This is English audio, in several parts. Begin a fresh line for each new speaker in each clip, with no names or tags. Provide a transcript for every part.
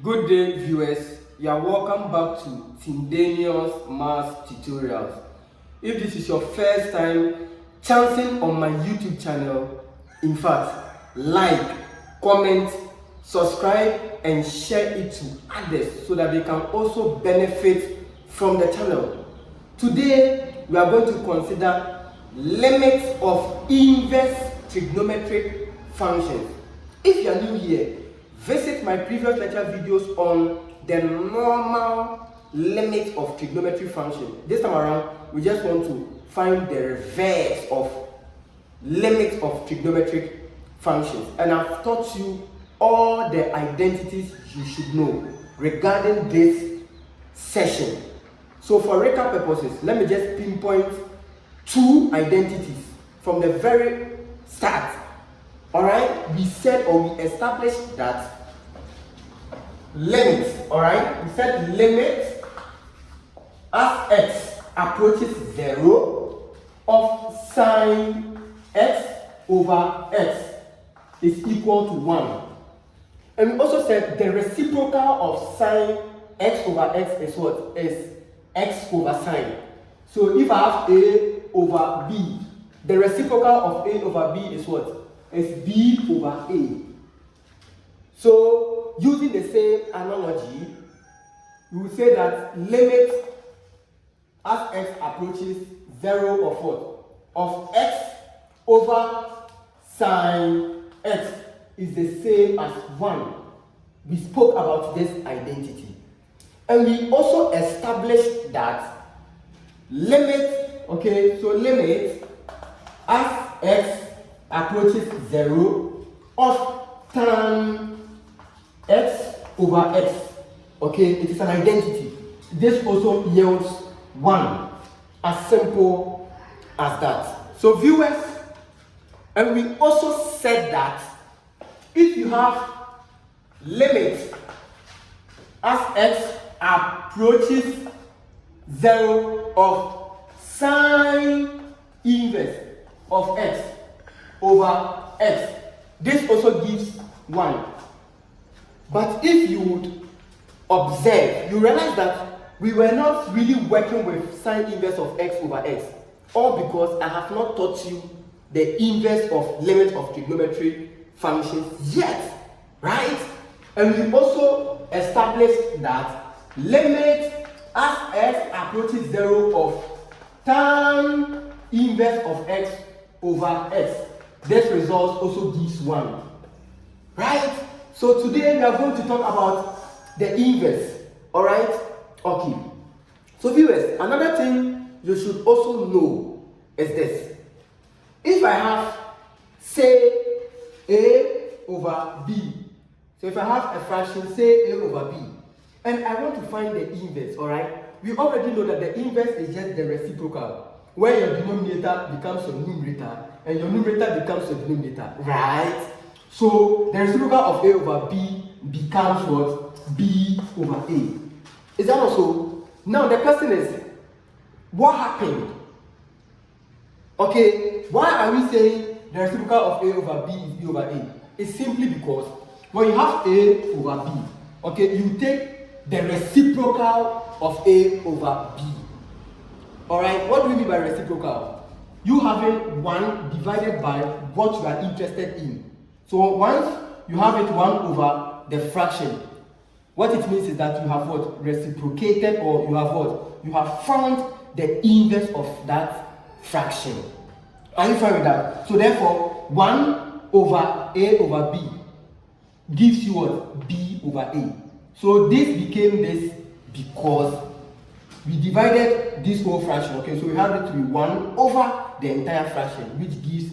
Good day, viewers. You are welcome back to Tindanious Math Tutorials. If this is your first time chancing on my YouTube channel, in fact, like, comment, subscribe, and share it to others so that they can also benefit from the channel. Today, we are going to consider limits of inverse trigonometric functions. If you are new here, visit my previous lecture videos on the normal limit of trigonometric function. This time around, we just want to find the reverse of limit of trigonometric functions. And I've taught you all the identities you should know regarding this session. So for recap purposes, let me just pinpoint two identities from the very start. Alright, we said or we established that limit, alright, we said limit as x approaches 0 of sine x over x is equal to 1. And we also said the reciprocal of sine x over x is what? Is x over sine. So if I have a over b, the reciprocal of a over b is what? Is b over a. So using the same analogy, we will say that limit as x approaches 0 of what? Of x over sine x is the same as 1. We spoke about this identity. And we also established that limit, okay, so limit as x approaches 0 of tan x over x, okay, it is an identity. This also yields 1, as simple as that. So viewers, and we also said that if you have limit as x approaches 0 of sine inverse of x over x, this also gives 1. But if you would observe, you realize that we were not really working with sine inverse of x over x, all because I have not taught you the inverse of limit of trigonometric functions yet, right? And we also established that limit as x approaches 0 of tan inverse of x over x, this result also gives 1, right? So today we are going to talk about the inverse, all right? Okay. So viewers, another thing you should also know is this. If I have, say, a over b, so if I have a fraction, say a over b, and I want to find the inverse, all right? We already know that the inverse is just the reciprocal, where your denominator becomes your numerator and your numerator becomes your denominator, right? So the reciprocal of a over b becomes what? B over a. Is that also? Now the question is, what happened? Okay, why are we saying the reciprocal of a over b is b over a? It's simply because when you have a over b, okay, you take the reciprocal of a over b. Alright, what do we mean by reciprocal? You having 1 divided by what you are interested in. So once you have it 1 over the fraction, what it means is that you have what? Reciprocated, or you have what? You have found the inverse of that fraction. Are you fine with that? So therefore, 1 over a over b gives you what? B over a. So this became this because we divided this whole fraction, okay? So we have it to be 1 over the entire fraction, which gave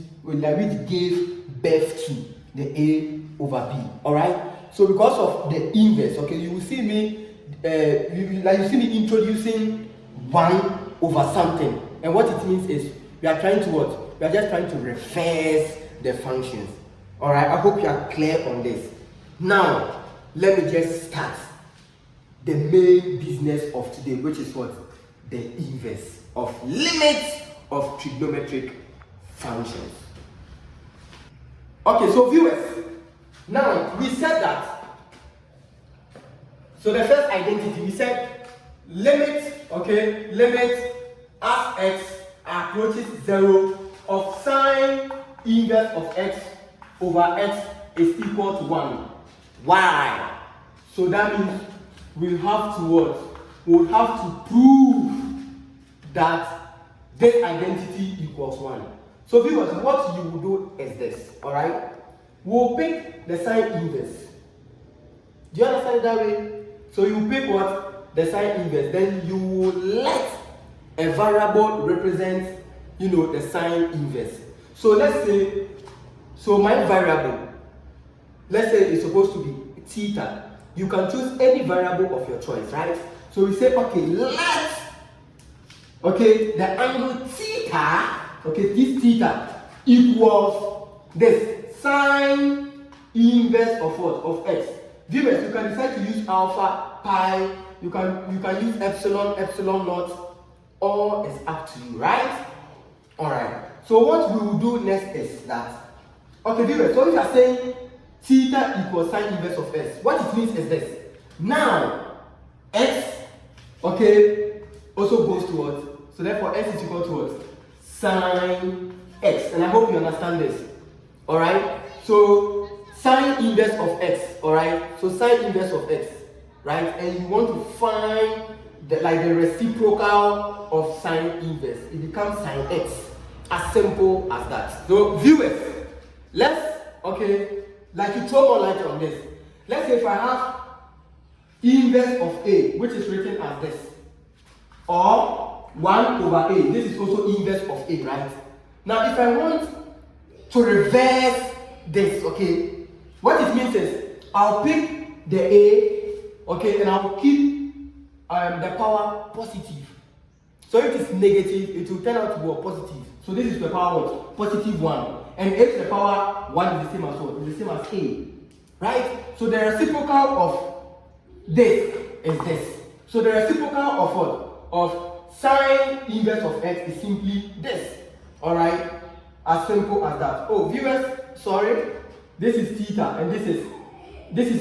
birth to the a over b. All right. So because of the inverse, okay, you will see me, you see me introducing 1 over something, and what it means is we are trying to what? We are just trying to reverse the functions. All right. I hope you are clear on this. Now, let me just start the main business of today, which is what? The inverse of limits of trigonometric functions. Okay, so viewers, now we said that So the first identity, we said limit, okay, limit as x approaches 0 of sine inverse of x over x is equal to 1. Why? So that means we'll have to what? We'll have to prove that this identity equals 1. So viewers, what you will do is this, alright? We'll pick the sine inverse. Do you understand it that way? So you pick what? The sine inverse. Then you will let a variable represent, the sine inverse. So let's say, my variable, let's say it's supposed to be theta. You can choose any variable of your choice, right? So we say, okay, the angle theta, this theta equals this sine inverse of what? Of x. Viewers, you can decide to use alpha, pi, you can use epsilon naught, all is up to you, right? Alright. So what we will do next is that, viewers, so if you are saying theta equals sine inverse of x, what it means is this. Now, x, also goes to what? So therefore x is equal to what? Sine x. And I hope you understand this. Alright? So sine inverse of x, alright? So sine inverse of x, right? And you want to find the reciprocal of sine inverse. It becomes sine x. As simple as that. So viewers, let's, to throw more light on this. Let's say if I have inverse of a, which is written as this, or 1 over a, this is also inverse of a, right? Now if I want to reverse this, what it means is I'll pick the a, and I'll keep the power positive. So if it's negative, it will turn out to be a positive. So this is the power what? Positive 1. And a to the power 1 is the same as what? It's the same as a. Right? So the reciprocal of this is this. So the reciprocal of what? Of sine inverse of x is simply this. Alright? As simple as that. Oh, viewers, sorry. This is theta and this is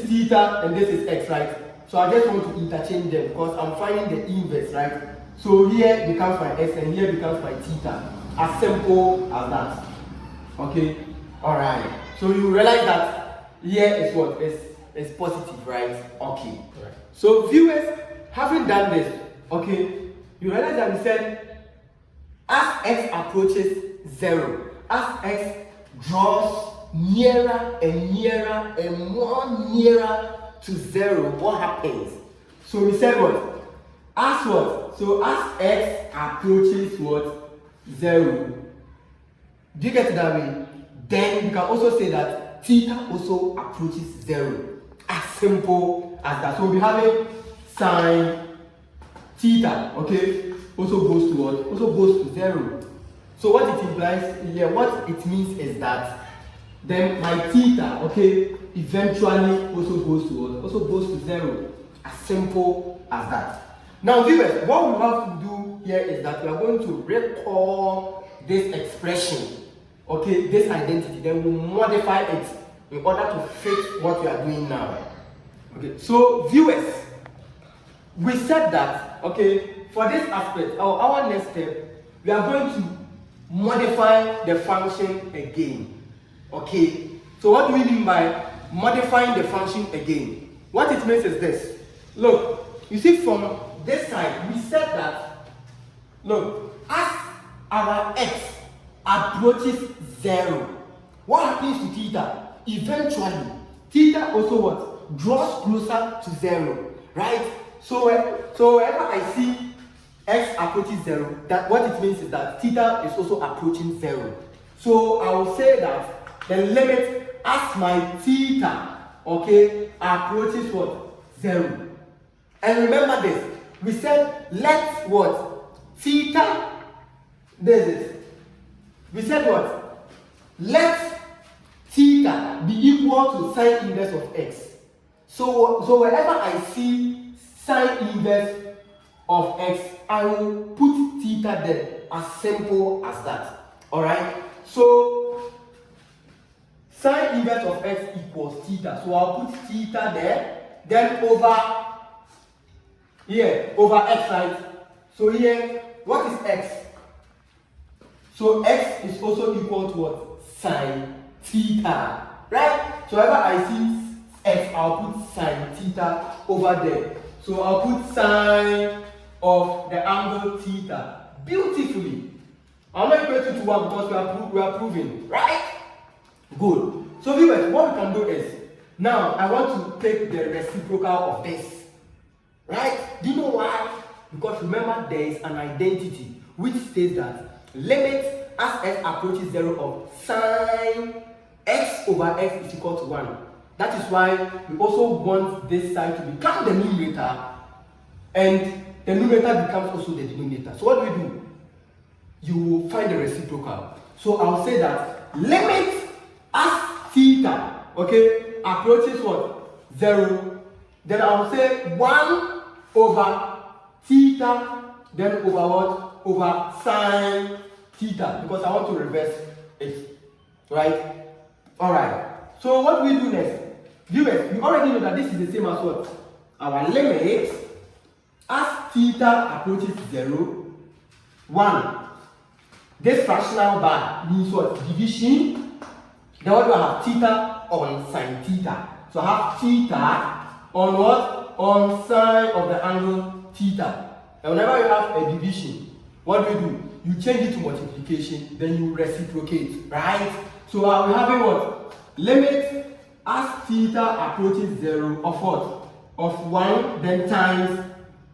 theta and this is x, right? So I just want to interchange them because I'm finding the inverse, right? So here becomes my x and here becomes my theta. As simple as that. Okay? Alright. So you realize that here is what? Is positive, right? Okay. Right. So viewers, having done this, you realize that we said as x approaches 0, as x draws nearer and nearer and more nearer to 0, what happens? So we said what? As what? So as x approaches what? 0. Do you get it that way? Then you can also say that theta also approaches 0. As simple as that. So we have a sine theta, also goes to what? Also goes to 0. So what it implies here, what it means is that then my theta, eventually also goes to what? Also goes to 0. As simple as that. Now viewers, what we have to do here is that we are going to recall this expression, this identity, then we'll modify it in order to fit what we are doing now. So viewers, we said that, for this aspect, our next step, we are going to modify the function again. So what do we mean by modifying the function again? What it means is this. Look, you see from this side, we said that, look, as our x approaches 0, what happens to theta? Eventually, theta also what? Draws closer to 0, right? So whenever I see x approaches 0, that what it means is that theta is also approaching 0. So I will say that the limit as my theta, approaches what? 0. And remember this, we said let what? Theta, this is. We said what? Let theta be equal to sine inverse of x. So whenever I see sine inverse of x, I will put theta there, as simple as that. Alright? So sine inverse of x equals theta. So I'll put theta there. Then over here over x, right? So here, what is x? So x is also equal to what? Sine theta, right? So whenever I see x, I'll put sine theta over there. So I'll put sine of the angle theta beautifully. I'm not equal to 1 because we are proving, right? Good. So viewers, what we can do is, now I want to take the reciprocal of this, right? Do you know why? Because remember, there is an identity which says that limit as x approaches 0 of sine x over x is equal to 1. That is why we also want this side to become the numerator, and the numerator becomes also the denominator. So what do? You will find the reciprocal. So I'll say that limit as theta, okay, approaches what? 0. Then I'll say 1 over theta, then over what? Over sine theta, because I want to reverse it, right? Alright, so what we do next? Viewers, we already know that this is the same as what? Our limit as theta approaches 0, 1. This fractional bar means what? Division. Then what do I have? Theta on sine theta. So I have theta on what? On sine of the angle theta. And whenever you have a division, what do? You change it to multiplication, then you reciprocate, right? So we're having what? Limit as theta approaches 0 of what? Of 1, then times.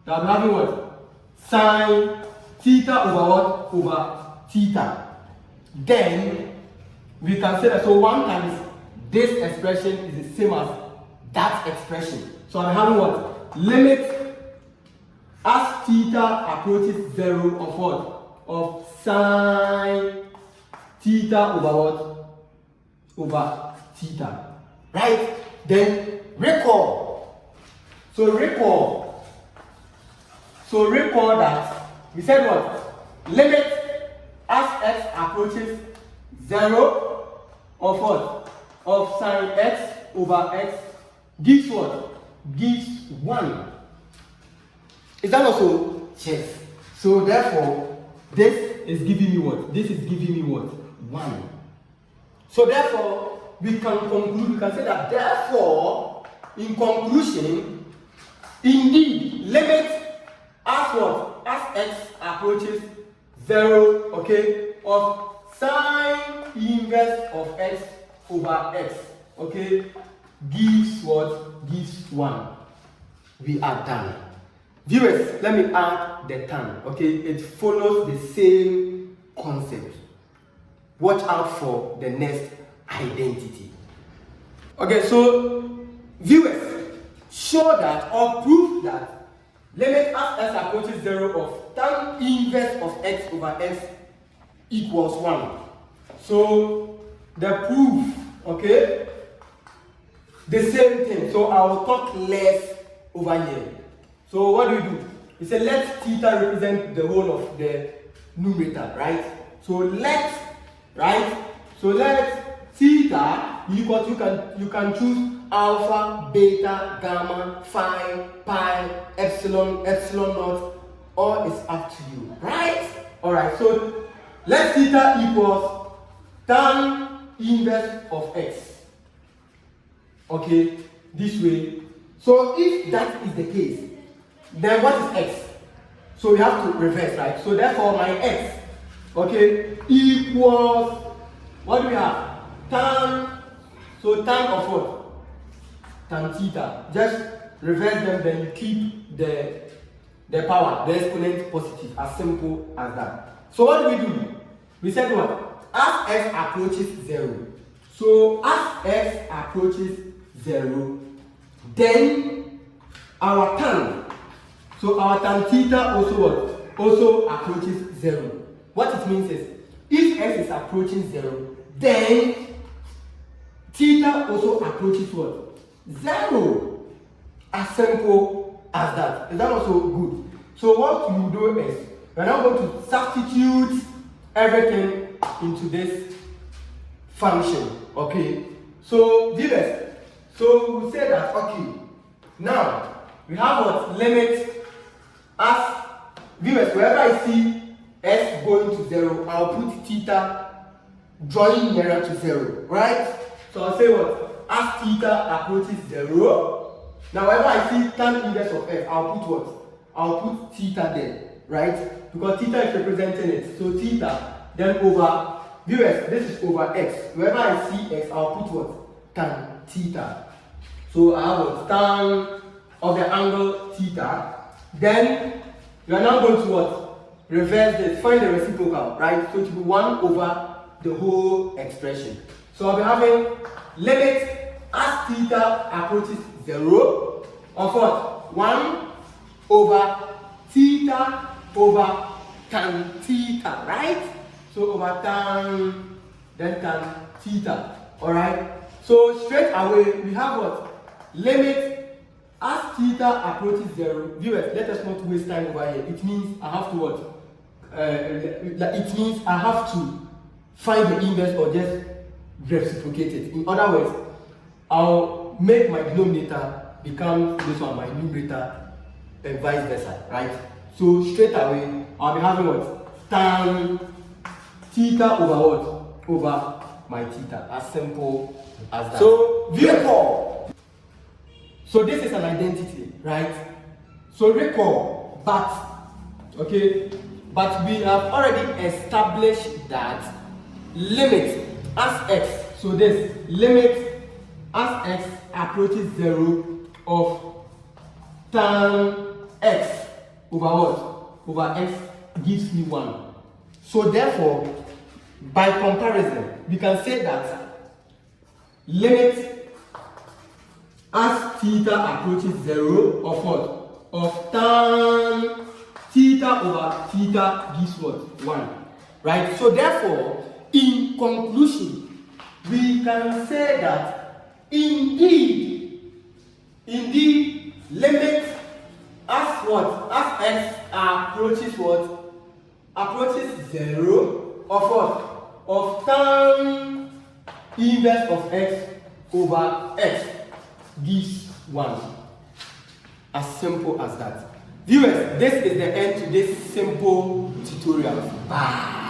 Now we're having what? Sine theta over what? Over theta. Then we can say that so 1 times this expression is the same as that expression. So I'm having what? Limit as theta approaches 0 of what? Of sine theta over what? Over theta. Right? Then recall. So recall that we said what? Limit as x approaches 0 of what? Of sine x over x gives what? Gives 1. Is that also? Yes. So therefore, this is giving me what? This is giving me what? 1. So therefore, we can conclude, we can say that therefore, in conclusion, indeed, limit as what? As x approaches 0, okay, of sine inverse of x over x, okay, gives what? Gives 1. We are done. Viewers, let me add the tan, okay? It follows the same concept. Watch out for the next identity. Okay, so viewers, show that or prove that limit as x approaches 0 of tan inverse of x over x equals 1. So the proof, okay, the same thing. So I will talk less over here. So what do? We say let theta represent the whole of the numerator, right? So let theta equal to, you can choose alpha, beta, gamma, phi, pi, epsilon naught, all is up to you, right? Alright, so let theta equals tan inverse of x. Okay, this way. So if that is the case, then what is x? So we have to reverse, right? So therefore my x, okay, equals, what do we have? Tan, so tan of what? Tan theta. Just reverse them, then you keep the power, the exponent positive, as simple as that. So what do? We said what? As x approaches 0. So as x approaches 0, then our tan, so our tan theta also what? Also approaches 0. What it means is, if x is approaching 0, then theta also approaches what? 0. As simple as that. Is that also good? So what you do is, we're now going to substitute everything into this function. Okay? So viewers, so we say that, okay, now we have what? Limit as viewers, wherever I see s going to 0, I'll put theta drawing nearer to 0, right? So I'll say what? As theta approaches 0, now wherever I see tan inverse of f, I'll put what? I'll put theta there, right? Because theta is representing it. So theta, then over, viewers, this is over x. Wherever I see x, I'll put what? Tan theta. So I have what? Tan of the angle theta. Then you are now going to what? Reverse this. Find the reciprocal, right? So it will be 1 over the whole expression. So I'll be having limit as theta approaches 0 of what? 1 over theta over tan theta, right? So over tan, then tan theta, alright? So straight away we have what? Limit as theta approaches 0. Viewers, let us not waste time over here. It means I have to what? It means I have to find the inverse or just reciprocate it. In other words, I'll make my denominator become this one, my numerator, and vice versa, right? So straight away, I'll be having what? Tan theta over what? Over my theta. As simple as that. So recall. So this is an identity, right? So recall, but we have already established that limit as x. So this limit as x approaches 0 of tan x over what? Over x gives me 1. So therefore, by comparison, we can say that limit as theta approaches 0 of what? Of tan theta over theta gives what? 1. Right? So therefore, in conclusion, we can say that indeed, limit as what? As x approaches what? Approaches 0 of what? Of tan inverse of x over x gives 1. As simple as that. Viewers, this is the end to this simple tutorial. Bye.